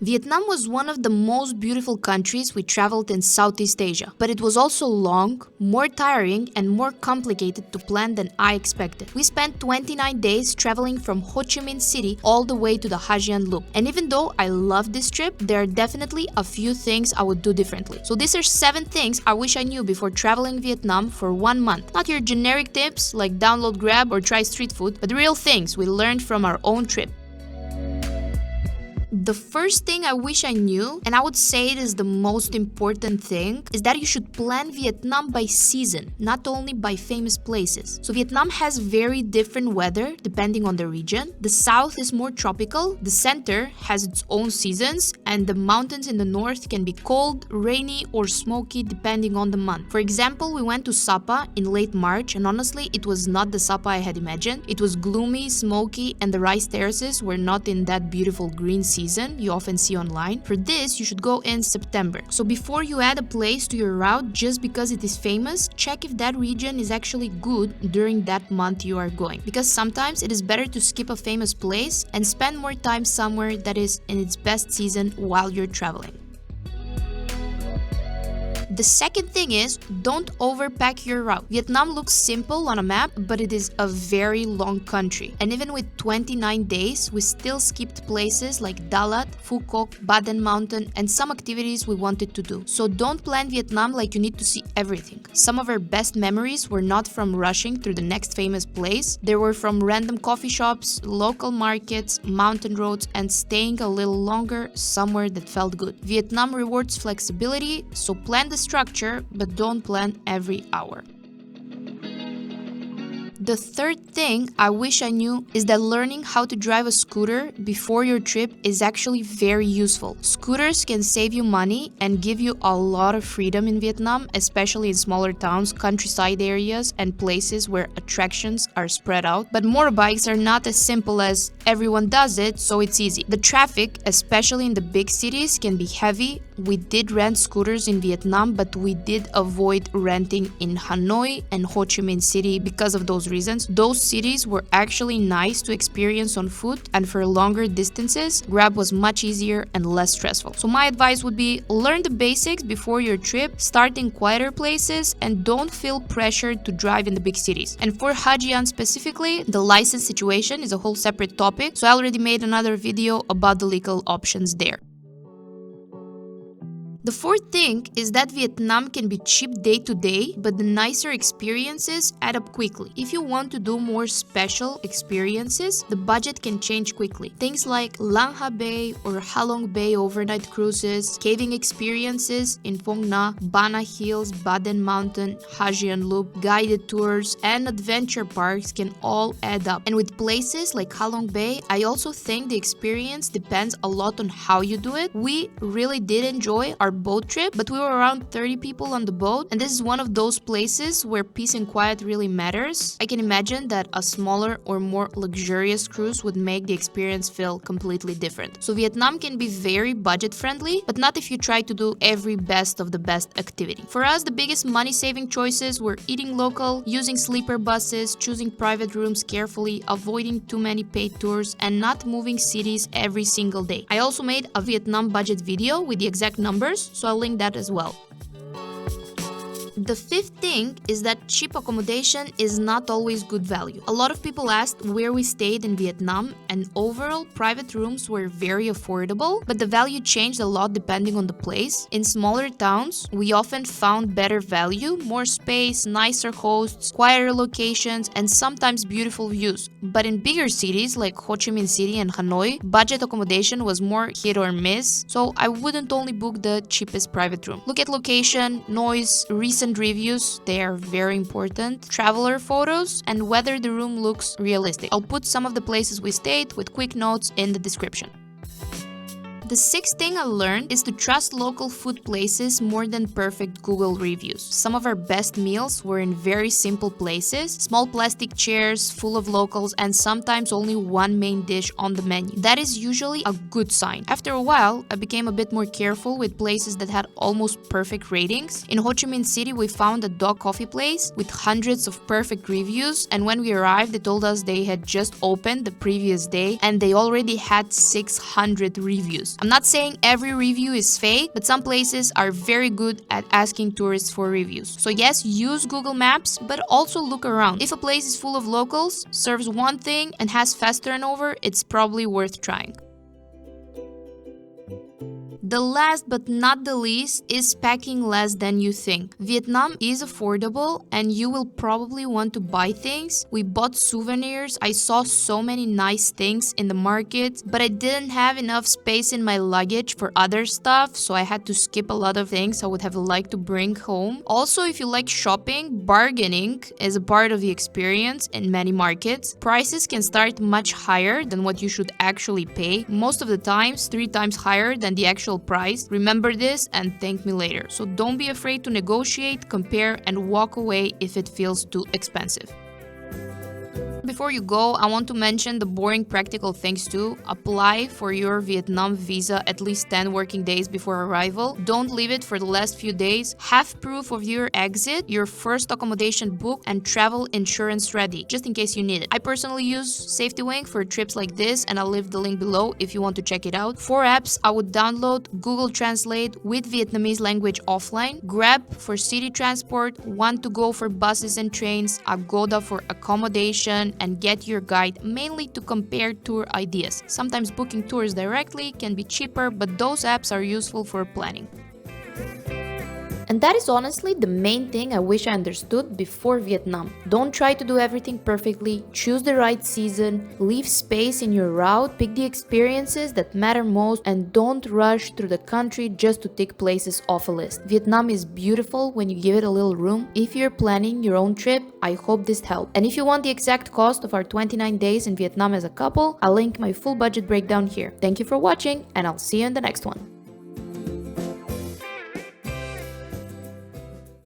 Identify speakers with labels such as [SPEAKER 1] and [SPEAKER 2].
[SPEAKER 1] Vietnam was one of the most beautiful countries we traveled in Southeast Asia, but it was also long, more tiring, and more complicated to plan than I expected. We spent 29 days traveling from Ho Chi Minh City all the way to the Ha Giang Loop. And even though I love this trip, there are definitely a few things I would do differently. So these are 7 things I wish I knew before traveling Vietnam for 1 month. Not your generic tips like download Grab or try street food, but real things we learned from our own trip. The first thing I wish I knew, and I would say it is the most important thing, is that you should plan Vietnam by season, not only by famous places. So Vietnam has very different weather depending on the region. The south is more tropical, the center has its own seasons, and the mountains in the north can be cold, rainy, or smoky depending on the month. For example, we went to Sapa in late March, and honestly, it was not the Sapa I had imagined. It was gloomy, smoky, and the rice terraces were not in that beautiful green season you often see online. For this, you should go in September. So before you add a place to your route just because it is famous, check if that region is actually good during that month you are going. Because sometimes it is better to skip a famous place and spend more time somewhere that is in its best season while you're traveling. The second thing is, don't overpack your route. Vietnam looks simple on a map, but it is a very long country. And even with 29 days, we still skipped places like Dalat, Phu Quoc, Baden Mountain, and some activities we wanted to do. So don't plan Vietnam like you need to see everything. Some of our best memories were not from rushing through the next famous place. They were from random coffee shops, local markets, mountain roads, and staying a little longer somewhere that felt good. Vietnam rewards flexibility, so plan the structure, but don't plan every hour. The third thing I wish I knew is that learning how to drive a scooter before your trip is actually very useful. Scooters can save you money and give you a lot of freedom in Vietnam, especially in smaller towns, countryside areas, and places where attractions are spread out. But motorbikes are not as simple as everyone does it, so it's easy. The traffic, especially in the big cities, can be heavy. We did rent scooters in Vietnam, but we did avoid renting in Hanoi and Ho Chi Minh City because of those reasons. Those cities were actually nice to experience on foot, and for longer distances, Grab was much easier and less stressful. So my advice would be learn the basics before your trip, start in quieter places, and don't feel pressured to drive in the big cities. And for Ha Giang specifically, the license situation is a whole separate topic, so I already made another video about the legal options there. The fourth thing is that Vietnam can be cheap day to day, but the nicer experiences add up quickly. If you want to do more special experiences, the budget can change quickly. Things like Lang Ha Bay or Ha Long Bay overnight cruises, caving experiences in Phong Nha, Bana Hills, Baden Mountain, Ha Giang Loop, guided tours, and adventure parks can all add up. And with places like Ha Long Bay, I also think the experience depends a lot on how you do it. We really did enjoy our boat trip, but we were around 30 people on the boat, and this is one of those places where peace and quiet really matters. I can imagine that a smaller or more luxurious cruise would make the experience feel completely different. So Vietnam can be very budget friendly, but not if you try to do every best of the best activity. For us, the biggest money-saving choices were eating local, using sleeper buses, choosing private rooms carefully, avoiding too many paid tours, and not moving cities every single day. I also made a Vietnam budget video with the exact numbers, so I'll link that as well. The fifth thing is that cheap accommodation is not always good value. A lot of people asked where we stayed in Vietnam, and overall private rooms were very affordable, but the value changed a lot depending on the place. In smaller towns, we often found better value, more space, nicer hosts, quieter locations, and sometimes beautiful views. But in bigger cities like Ho Chi Minh City and Hanoi, budget accommodation was more hit or miss, so I wouldn't only book the cheapest private room. Look at location, noise, recent reviews, they are very important, traveler photos, and whether the room looks realistic. I'll put some of the places we stayed with quick notes in the description. The sixth thing I learned is to trust local food places more than perfect Google reviews. Some of our best meals were in very simple places, small plastic chairs full of locals, and sometimes only one main dish on the menu. That is usually a good sign. After a while, I became a bit more careful with places that had almost perfect ratings. In Ho Chi Minh City, we found a dog coffee place with hundreds of perfect reviews, and when we arrived, they told us they had just opened the previous day and they already had 600 reviews. I'm not saying every review is fake, but some places are very good at asking tourists for reviews. So yes, use Google Maps, but also look around. If a place is full of locals, serves one thing, and has fast turnover, it's probably worth trying. The last but not the least is packing less than you think. Vietnam is affordable and you will probably want to buy things. We bought souvenirs. I saw so many nice things in the market, but I didn't have enough space in my luggage for other stuff, so I had to skip a lot of things I would have liked to bring home. Also, if you like shopping, bargaining is a part of the experience in many markets. Prices can start much higher than what you should actually pay. Most of the times, 3 times higher than the actual price. Remember this and thank me later. So don't be afraid to negotiate, compare, and walk away if it feels too expensive. Before you go, I want to mention the boring practical things too. Apply for your Vietnam visa at least 10 working days before arrival. Don't leave it for the last few days. Have proof of your exit, your first accommodation booked, and travel insurance ready, just in case you need it. I personally use Safety Wing for trips like this, and I'll leave the link below if you want to check it out. For apps, I would download Google Translate with Vietnamese language offline, Grab for city transport, Want2Go for buses and trains, Agoda for accommodation, and Get Your Guide mainly to compare tour ideas. Sometimes booking tours directly can be cheaper, but those apps are useful for planning. And that is honestly the main thing I wish I understood before Vietnam. Don't try to do everything perfectly, choose the right season, leave space in your route, pick the experiences that matter most, and don't rush through the country just to tick places off a list. Vietnam is beautiful when you give it a little room. If you're planning your own trip, I hope this helped. And if you want the exact cost of our 29 days in Vietnam as a couple, I'll link my full budget breakdown here. Thank you for watching, and I'll see you in the next one.